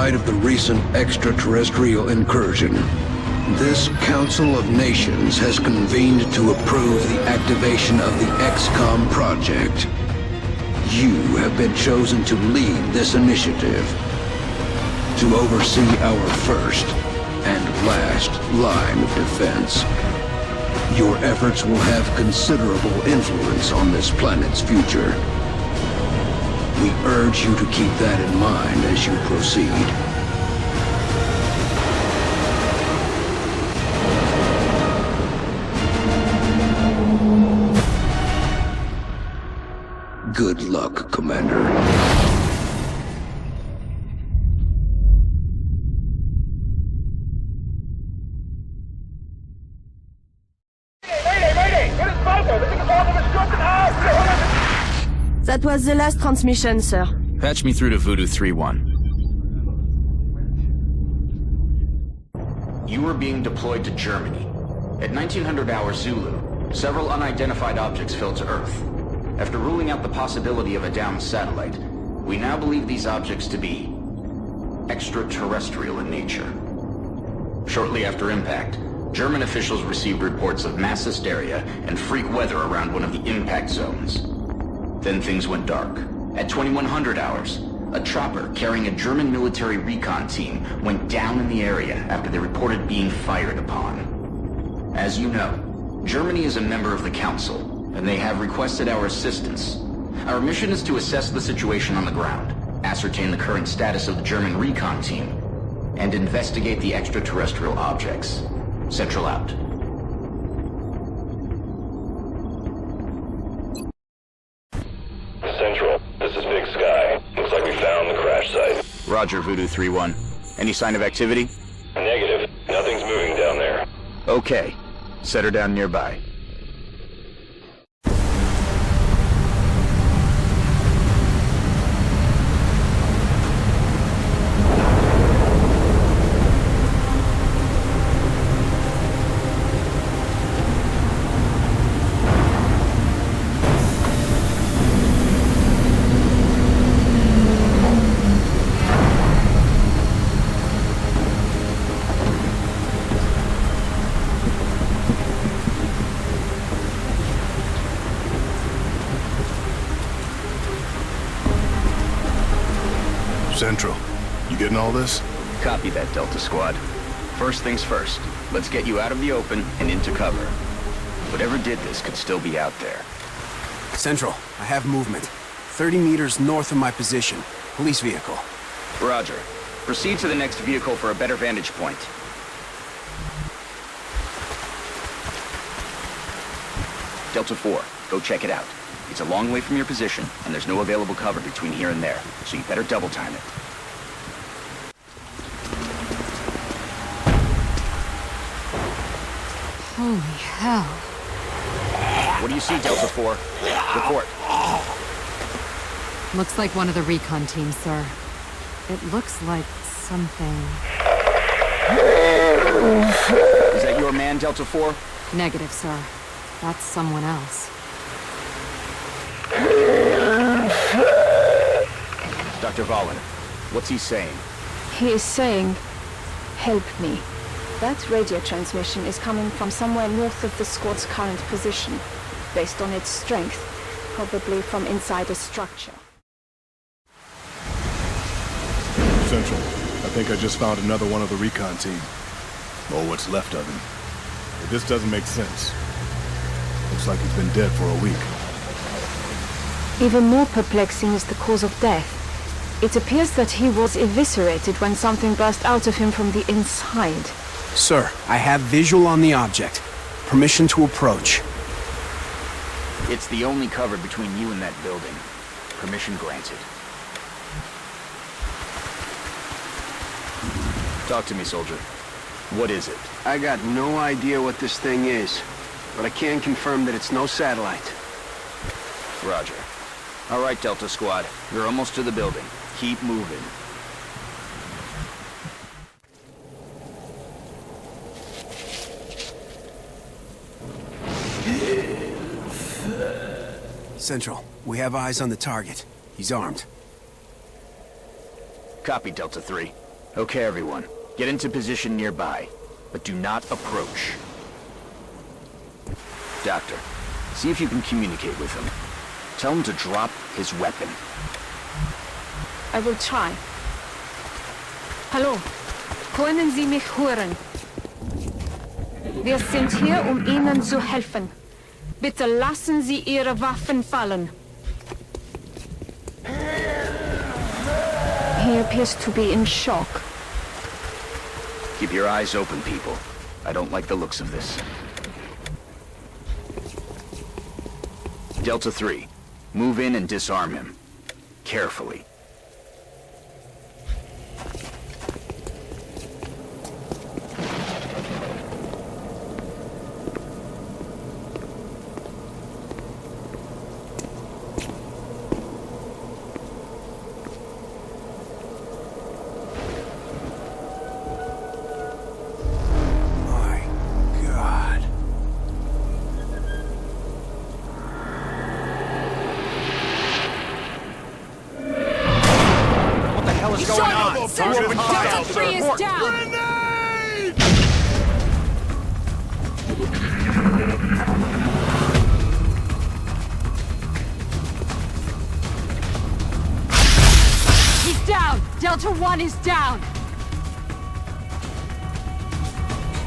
light of the recent extraterrestrial incursion, this Council of Nations has convened to approve the activation of the XCOM project. You have been chosen to lead this initiative, to oversee our first and last line of defense. Your efforts will have considerable influence on this planet's future. We urge you to keep that in mind as you proceed. Good luck, Commander. That was the last transmission, sir. Patch me through to Voodoo 3-1. You were being deployed to Germany. At 1900 hours Zulu, several unidentified objects fell to Earth. After ruling out the possibility of a downed satellite, we now believe these objects to be extraterrestrial in nature. Shortly after impact, German officials received reports of mass hysteria and freak weather around one of the impact zones. Then things went dark. At 2100 hours, a chopper carrying a German military recon team went down in the area after they reported being fired upon. As you know, Germany is a member of the Council, and they have requested our assistance. Our mission is to assess the situation on the ground, ascertain the current status of the German recon team, and investigate the extraterrestrial objects. Central out. Central, this is Big Sky. Looks like we found the crash site. Roger, Voodoo 3-1. Any sign of activity? Negative. Nothing's moving down there. Okay. Set her down nearby. Central, you getting all this? Copy that, Delta Squad. First things first, let's get you out of the open and into cover. Whatever did this could still be out there. Central, I have movement. 30 meters north of my position. Police vehicle. Roger. Proceed to the next vehicle for a better vantage point. Delta 4, go check it out. It's a long way from your position, and there's no available cover between here and there, so you better double time it. Holy hell. What do you see, Delta 4? Report. Looks like one of the recon teams, sir. It looks like something... Is that your man, Delta 4? Negative, sir. That's someone else. Dr. Valen, what's he saying? He is saying, help me. That radio transmission is coming from somewhere north of the squad's current position. Based on its strength, probably from inside a structure. Central, I think I just found another one of the recon team. Or what's left of him. If this doesn't make sense, looks like he's been dead for a week. Even more perplexing is the cause of death. It appears that he was eviscerated when something burst out of him from the inside. Sir, I have visual on the object. Permission to approach. It's the only cover between you and that building. Permission granted. Talk to me, soldier. What is it? I got no idea what this thing is, but I can confirm that it's no satellite. Roger. All right, Delta Squad. You're almost to the building. Keep moving. Central, we have eyes on the target. He's armed. Copy, Delta 3. Okay, everyone. Get into position nearby, but do not approach. Doctor, see if you can communicate with him. Tell him to drop his weapon. I will try. Hallo, können Sie mich hören? Wir sind hier, Ihnen zu helfen. Bitte lassen Sie Ihre Waffen fallen. He appears to be in shock. Keep your eyes open, people. I don't like the looks of this. Delta 3, move in and disarm him. Carefully. My God. What the hell is going on? Delta 3 is down! He's down! Delta 1 is down!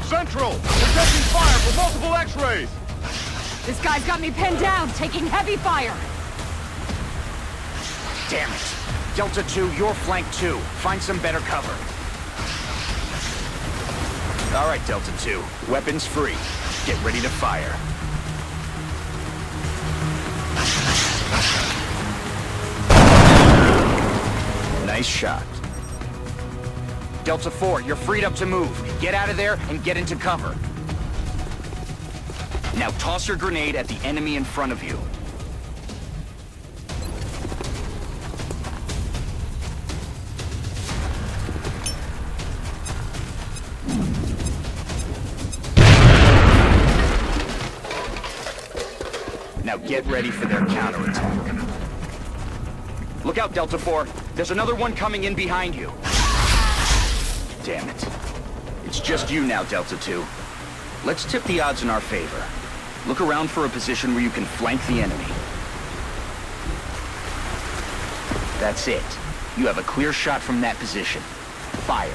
Central! We're taking fire from multiple X-rays! This guy's got me pinned down, taking heavy fire! Damn it. Delta 2, you're flank 2. Find some better cover. All right, Delta 2. Weapons free. Get ready to fire. Nice shot. Delta 4, you're freed up to move. Get out of there and get into cover. Now toss your grenade at the enemy in front of you. Now get ready for their counterattack. Look out, Delta 4. There's another one coming in behind you. Damn it. It's just you now, Delta 2. Let's tip the odds in our favor. Look around for a position where you can flank the enemy. That's it. You have a clear shot from that position. Fire.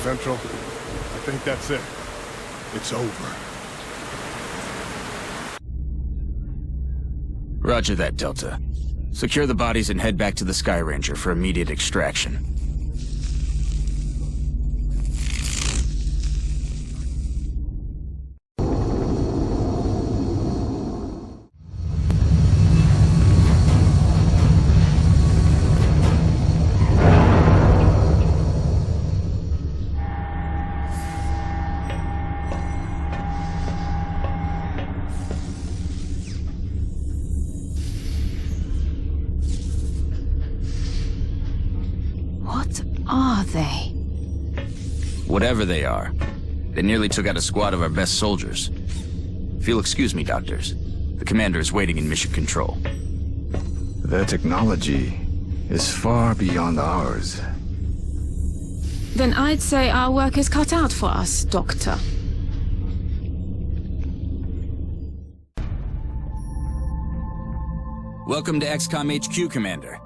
Central, I think that's it. It's over. Roger that, Delta. Secure the bodies and head back to the Sky Ranger for immediate extraction. What are they? Whatever they are, they nearly took out a squad of our best soldiers. If you'll excuse me, doctors, the commander is waiting in mission control. Their technology is far beyond ours. Then I'd say our work is cut out for us, Doctor. Welcome to XCOM HQ, Commander.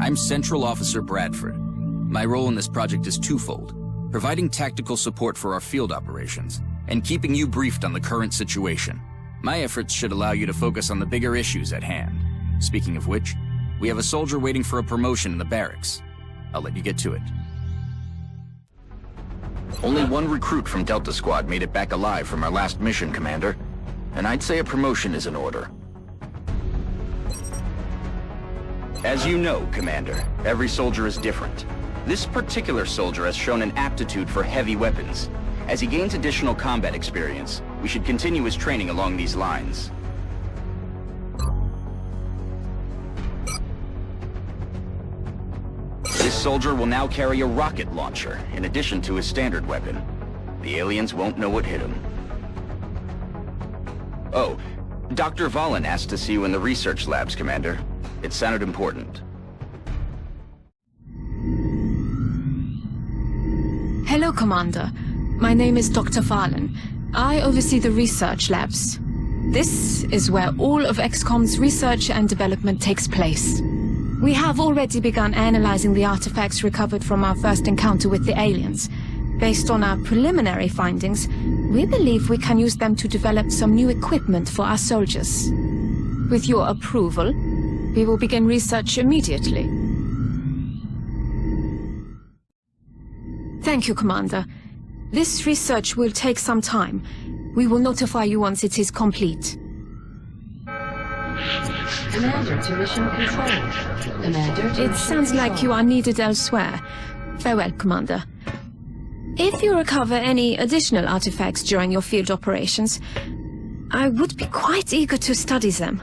I'm Central Officer Bradford. My role in this project is twofold: providing tactical support for our field operations, and keeping you briefed on the current situation. My efforts should allow you to focus on the bigger issues at hand. Speaking of which, we have a soldier waiting for a promotion in the barracks. I'll let you get to it. Only one recruit from Delta Squad made it back alive from our last mission, Commander. And I'd say a promotion is in order. As you know, Commander, every soldier is different. This particular soldier has shown an aptitude for heavy weapons. As he gains additional combat experience, we should continue his training along these lines. This soldier will now carry a rocket launcher, in addition to his standard weapon. The aliens won't know what hit them. Oh, Dr. Vahlen asked to see you in the research labs, Commander. It sounded important. Hello, Commander. My name is Dr. Vahlen. I oversee the research labs. This is where all of XCOM's research and development takes place. We have already begun analyzing the artifacts recovered from our first encounter with the aliens. Based on our preliminary findings, we believe we can use them to develop some new equipment for our soldiers. With your approval, we will begin research immediately. Thank you, Commander. This research will take some time. We will notify you once it is complete. Commander to mission control. Commander to It sounds like you are needed elsewhere. Farewell, Commander. If you recover any additional artifacts during your field operations, I would be quite eager to study them.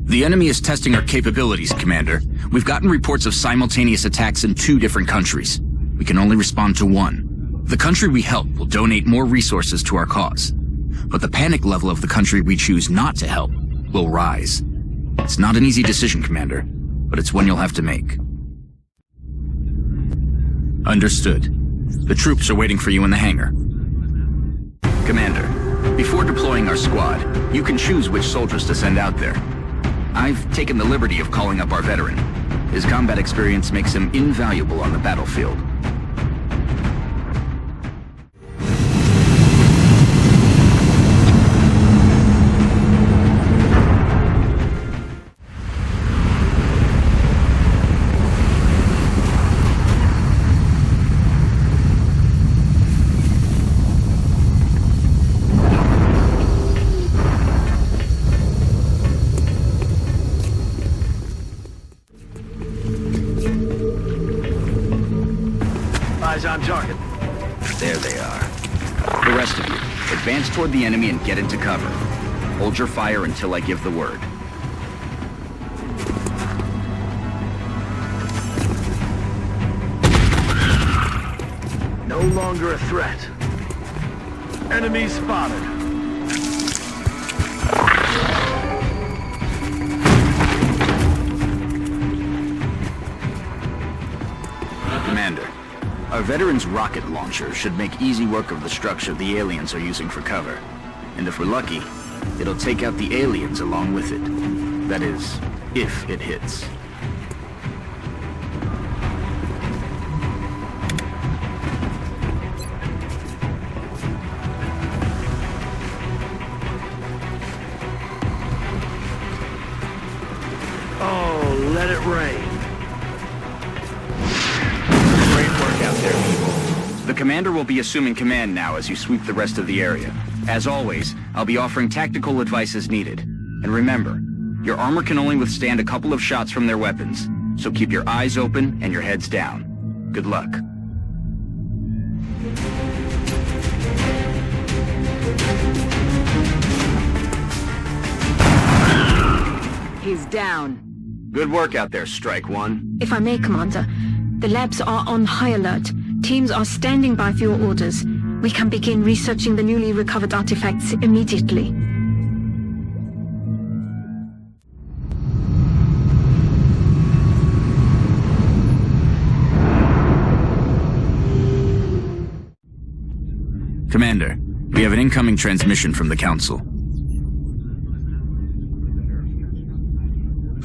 The enemy is testing our capabilities, Commander. We've gotten reports of simultaneous attacks in 2 different countries. We can only respond to one. The country we help will donate more resources to our cause. But the panic level of the country we choose not to help will rise. It's not an easy decision, Commander, but it's one you'll have to make. Understood. The troops are waiting for you in the hangar. Commander, before deploying our squad, you can choose which soldiers to send out there. I've taken the liberty of calling up our veteran. His combat experience makes him invaluable on the battlefield. Eyes on target. There they are. The rest of you, advance toward the enemy and get into cover. Hold your fire until I give the word. No longer a threat. Enemy spotted. Commander, our veteran's rocket launcher should make easy work of the structure the aliens are using for cover. And if we're lucky, it'll take out the aliens along with it. That is, if it hits. Oh, let it rain. The commander will be assuming command now as you sweep the rest of the area. As always, I'll be offering tactical advice as needed. And remember, your armor can only withstand a couple of shots from their weapons, so keep your eyes open and your heads down. Good luck. He's down. Good work out there, Strike One. If I may, Commander, the labs are on high alert. Teams are standing by for your orders. We can begin researching the newly recovered artifacts immediately. Commander, we have an incoming transmission from the Council.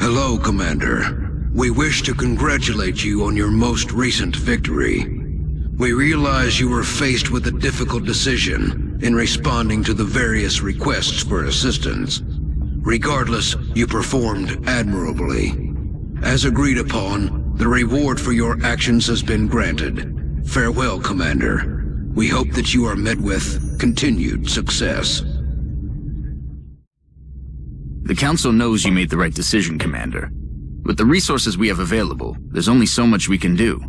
Hello, Commander. We wish to congratulate you on your most recent victory. We realize you were faced with a difficult decision in responding to the various requests for assistance. Regardless, you performed admirably. As agreed upon, the reward for your actions has been granted. Farewell, Commander. We hope that you are met with continued success. The Council knows you made the right decision, Commander. With the resources we have available, there's only so much we can do.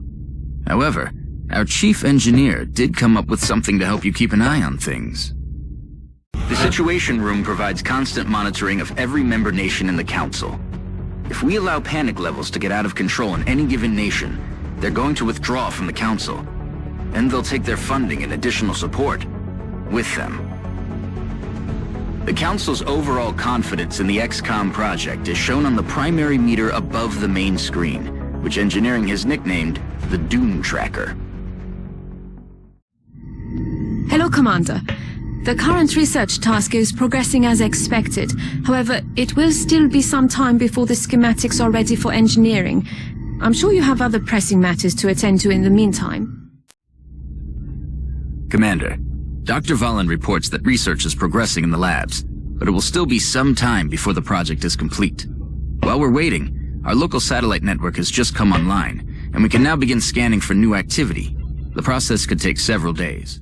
However, our chief engineer did come up with something to help you keep an eye on things. The Situation Room provides constant monitoring of every member nation in the Council. If we allow panic levels to get out of control in any given nation, they're going to withdraw from the Council. and they'll take their funding and additional support with them. The Council's overall confidence in the XCOM project is shown on the primary meter above the main screen, which engineering has nicknamed the Doom Tracker. Hello, Commander. The current research task is progressing as expected. However, it will still be some time before the schematics are ready for engineering. I'm sure you have other pressing matters to attend to in the meantime. Commander, Dr. Vahlen reports that research is progressing in the labs, but it will still be some time before the project is complete. While we're waiting, our local satellite network has just come online, and we can now begin scanning for new activity. The process could take several days.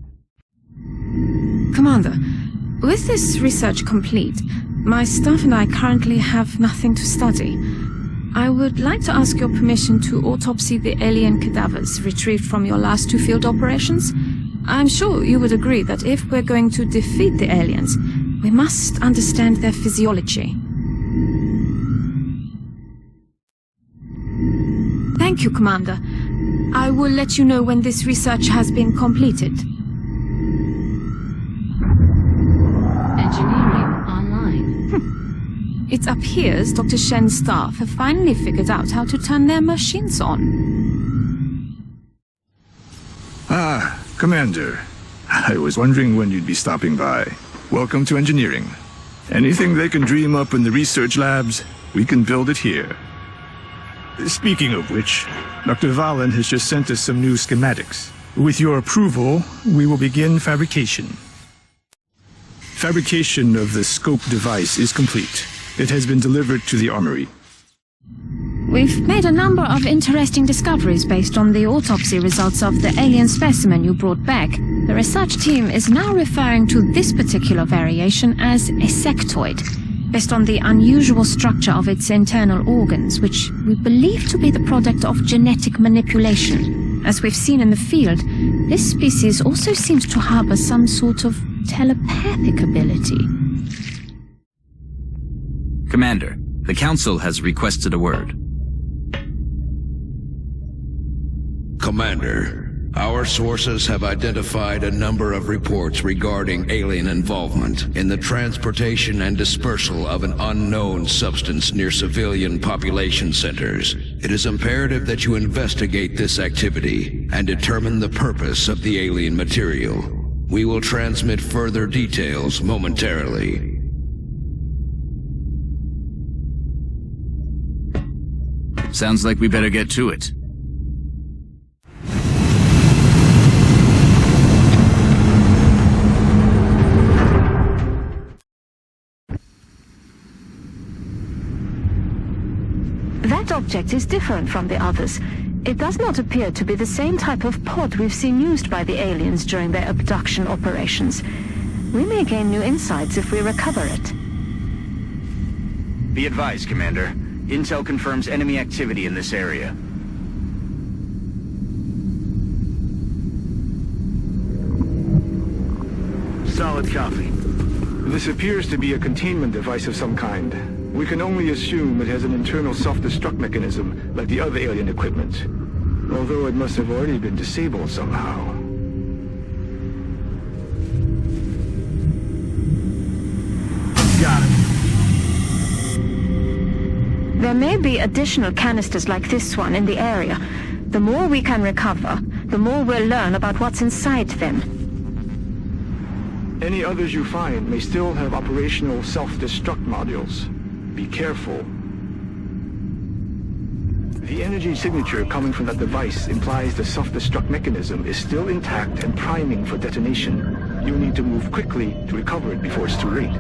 Commander, with this research complete, my staff and I currently have nothing to study. I would like to ask your permission to autopsy the alien cadavers retrieved from your last two field operations. I'm sure you would agree that if we're going to defeat the aliens, we must understand their physiology. Thank you, Commander. I will let you know when this research has been completed. Engineering online. It appears Dr. Shen's staff have finally figured out how to turn their machines on. Ah, Commander. I was wondering when you'd be stopping by. Welcome to engineering. Anything they can dream up in the research labs, we can build it here. Speaking of which, Dr. Vahlen has just sent us some new schematics. With your approval, we will begin fabrication. Fabrication of the scope device is complete. It has been delivered to the armory. We've made a number of interesting discoveries based on the autopsy results of the alien specimen you brought back. The research team is now referring to this particular variation as a sectoid, based on the unusual structure of its internal organs, which we believe to be the product of genetic manipulation. As we've seen in the field, this species also seems to harbor some sort of telepathic ability. Commander, the Council has requested a word. Commander, our sources have identified a number of reports regarding alien involvement in the transportation and dispersal of an unknown substance near civilian population centers. It is imperative that you investigate this activity and determine the purpose of the alien material. We will transmit further details momentarily. Sounds like we better get to it. That object is different from the others. It does not appear to be the same type of pod we've seen used by the aliens during their abduction operations. We may gain new insights if we recover it. Be advised, Commander. Intel confirms enemy activity in this area. Solid copy. This appears to be a containment device of some kind. We can only assume it has an internal self-destruct mechanism, like the other alien equipment. Although it must have already been disabled somehow. Got it. There may be additional canisters like this one in the area. The more we can recover, the more we'll learn about what's inside them. Any others you find may still have operational self-destruct modules. Be careful. The energy signature coming from that device implies the self-destruct mechanism is still intact and priming for detonation. You'll need to move quickly to recover it before it's too late.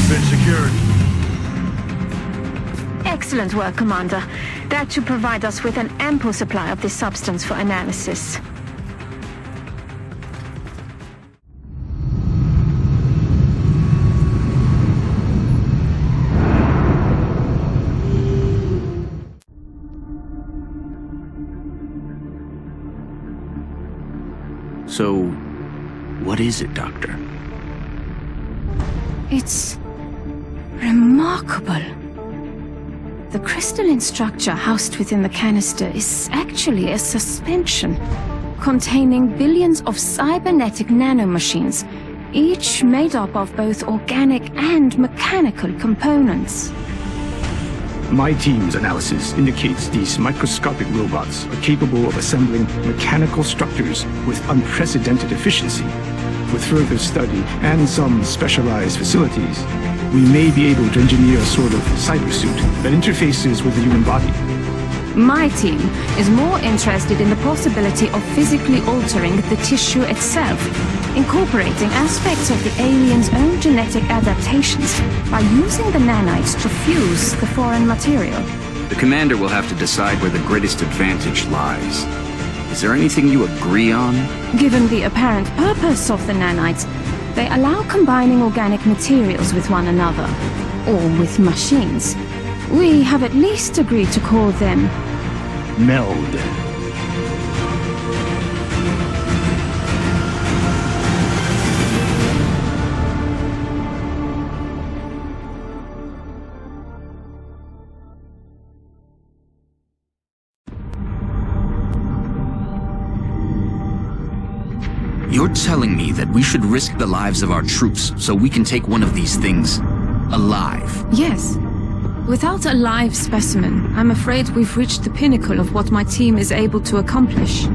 Been secured. Excellent work, Commander. That should provide us with an ample supply of this substance for analysis. So, what is it, Doctor? It's remarkable. The crystalline structure housed within the canister is actually a suspension containing billions of cybernetic nanomachines, each made up of both organic and mechanical components. My team's analysis indicates these microscopic robots are capable of assembling mechanical structures with unprecedented efficiency. With further study and some specialized facilities, we may be able to engineer a sort of cybersuit that interfaces with the human body. My team is more interested in the possibility of physically altering the tissue itself, incorporating aspects of the alien's own genetic adaptations by using the nanites to fuse the foreign material. The commander will have to decide where the greatest advantage lies. Is there anything you agree on? Given the apparent purpose of the nanites, they allow combining organic materials with one another, or with machines. We have at least agreed to call them Meld. You're telling me that we should risk the lives of our troops so we can take one of these things alive? Yes. Without a live specimen, I'm afraid we've reached the pinnacle of what my team is able to accomplish.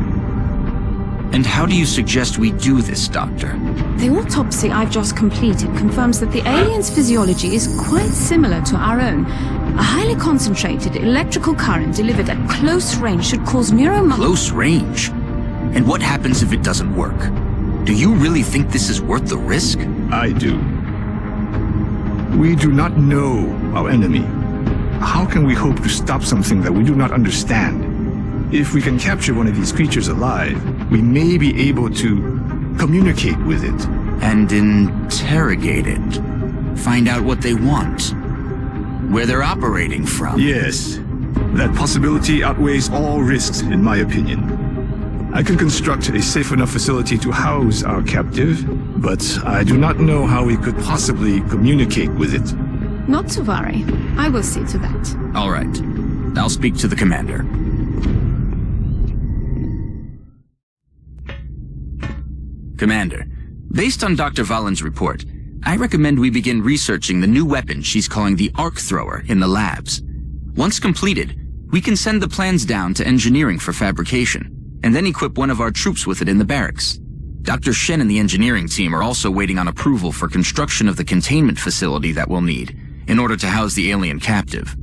And how do you suggest we do this, Doctor? The autopsy I've just completed confirms that the alien's physiology is quite similar to our own. A highly concentrated electrical current delivered at close range should cause Close range? And what happens if it doesn't work? Do you really think this is worth the risk? I do. We do not know our enemy. How can we hope to stop something that we do not understand? If we can capture one of these creatures alive, we may be able to communicate with it. And interrogate it. Find out what they want. Where they're operating from. Yes. That possibility outweighs all risks, in my opinion. I can construct a safe enough facility to house our captive, but I do not know how we could possibly communicate with it. Not to worry. I will see to that. All right. I'll speak to the commander. Commander, based on Dr. Valen's report, I recommend we begin researching the new weapon she's calling the Arc Thrower in the labs. Once completed, we can send the plans down to engineering for fabrication, and then equip one of our troops with it in the barracks. Dr. Shen and the engineering team are also waiting on approval for construction of the containment facility that we'll need in order to house the alien captive.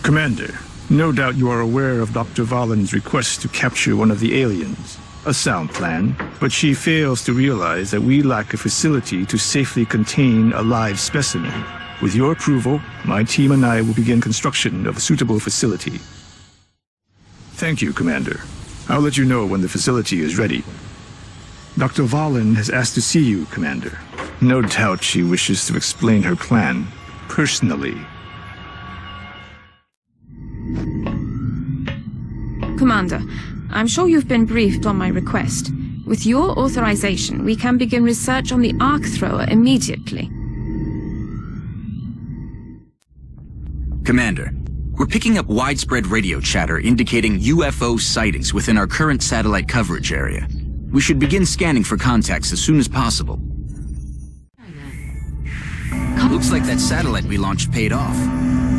Commander, no doubt you are aware of Dr. Valen's request to capture one of the aliens. A sound plan, but she fails to realize that we lack a facility to safely contain a live specimen. With your approval, my team and I will begin construction of a suitable facility. Thank you, Commander. I'll let you know when the facility is ready. Dr. Valen has asked to see you, Commander. No doubt she wishes to explain her plan personally. Commander, I'm sure you've been briefed on my request. With your authorization, we can begin research on the Arc Thrower immediately. Commander, we're picking up widespread radio chatter indicating UFO sightings within our current satellite coverage area. We should begin scanning for contacts as soon as possible. Looks like that satellite we launched paid off.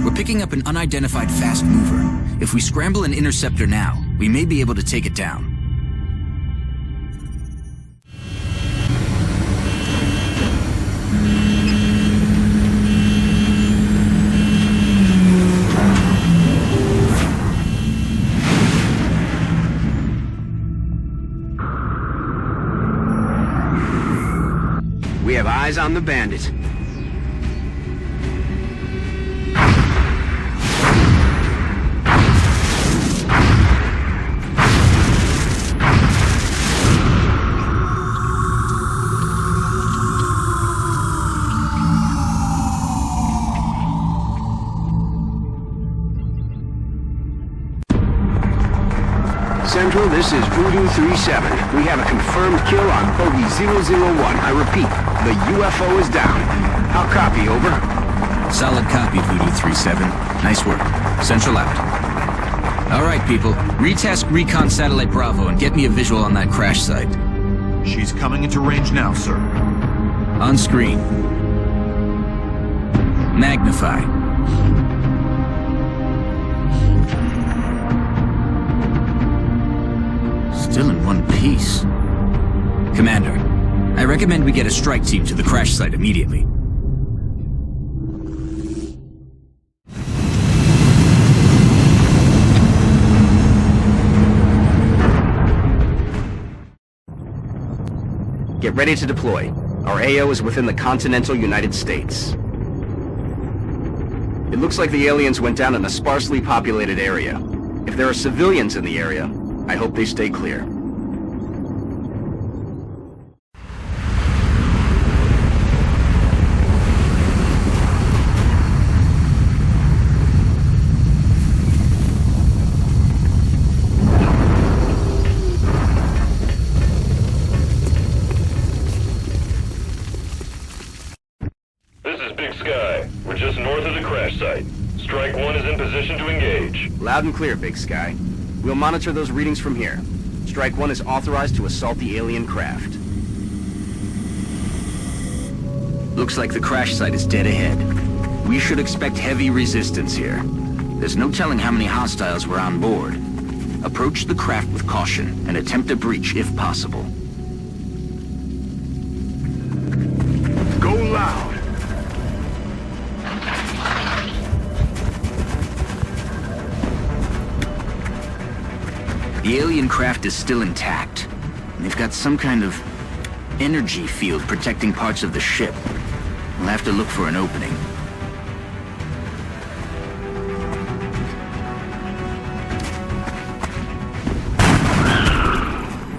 We're picking up an unidentified fast mover. If we scramble an interceptor now, we may be able to take it down. We have eyes on the bandit. Central, this is Voodoo 3-7. We have a confirmed kill on Bogey 001. I repeat, the UFO is down. I'll copy, over. Solid copy, Voodoo 3-7. Nice work. Central out. All right, people. Retask Recon Satellite Bravo and get me a visual on that crash site. She's coming into range now, sir. On screen. Magnify. Still in one piece. Commander, I recommend we get a strike team to the crash site immediately. Get ready to deploy. Our AO is within the continental United States. It looks like the aliens went down in a sparsely populated area. If there are civilians in the area, I hope they stay clear. This is Big Sky. We're just north of the crash site. Strike 1 is in position to engage. Loud and clear, Big Sky. We'll monitor those readings from here. Strike 1 is authorized to assault the alien craft. Looks like the crash site is dead ahead. We should expect heavy resistance here. There's no telling how many hostiles were on board. Approach the craft with caution and attempt a breach if possible. Go loud! The alien craft is still intact. They've got some kind of energy field protecting parts of the ship. We'll have to look for an opening.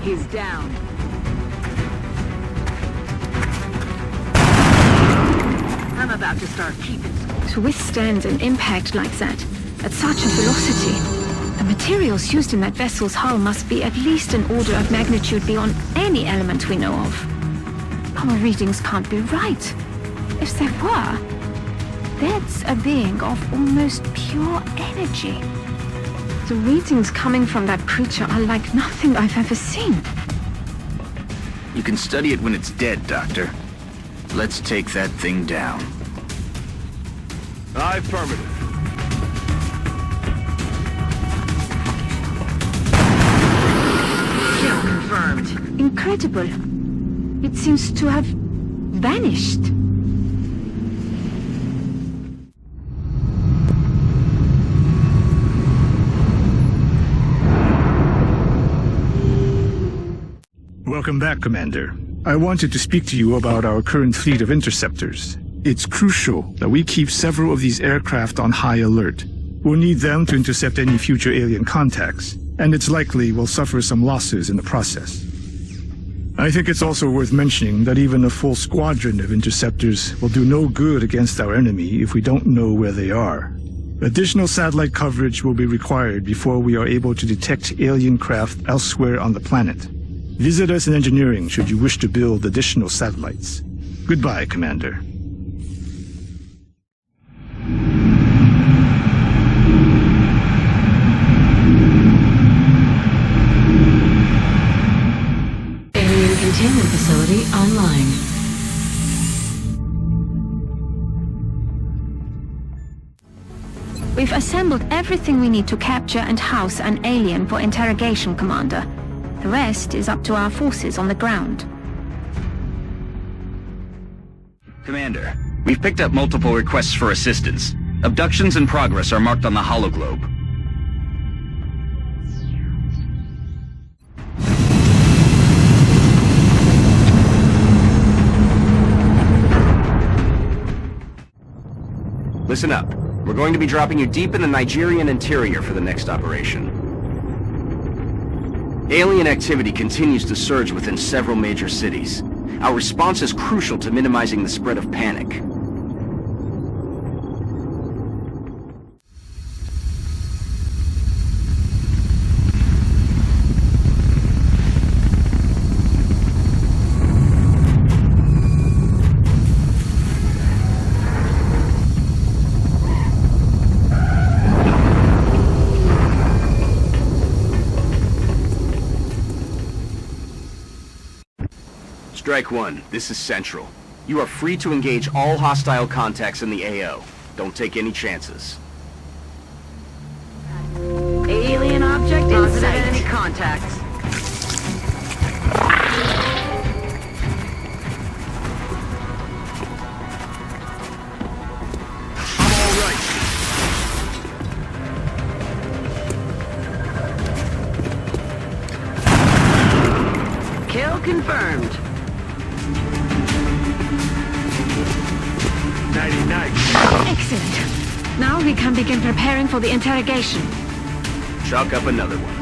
He's down. I'm about to start keeping. To withstand an impact like that, at such a velocity, the materials used in that vessel's hull must be at least an order of magnitude beyond any element we know of. Our readings can't be right. If they were, that's a being of almost pure energy. The readings coming from that creature are like nothing I've ever seen. You can study it when it's dead, Doctor. Let's take that thing down. Affirmative. Kill confirmed. Incredible. It seems to have vanished. Welcome back, Commander. I wanted to speak to you about our current fleet of interceptors. It's crucial that we keep several of these aircraft on high alert. We'll need them to intercept any future alien contacts, and it's likely we'll suffer some losses in the process. I think it's also worth mentioning that even a full squadron of interceptors will do no good against our enemy if we don't know where they are. Additional satellite coverage will be required before we are able to detect alien craft elsewhere on the planet. Visit us in engineering should you wish to build additional satellites. Goodbye, Commander. Alien containment facility online. We've assembled everything we need to capture and house an alien for interrogation, Commander. The rest is up to our forces on the ground. Commander, we've picked up multiple requests for assistance. Abductions in progress are marked on the hologlobe. Listen up. We're going to be dropping you deep in the Nigerian interior for the next operation. Alien activity continues to surge within several major cities. Our response is crucial to minimizing the spread of panic. Strike 1, this is Central. You are free to engage all hostile contacts in the AO. Don't take any chances. Alien object in sight. Any contacts? I'm all right. Kill confirmed. 99. Excellent. Now we can begin preparing for the interrogation. Chalk up another one.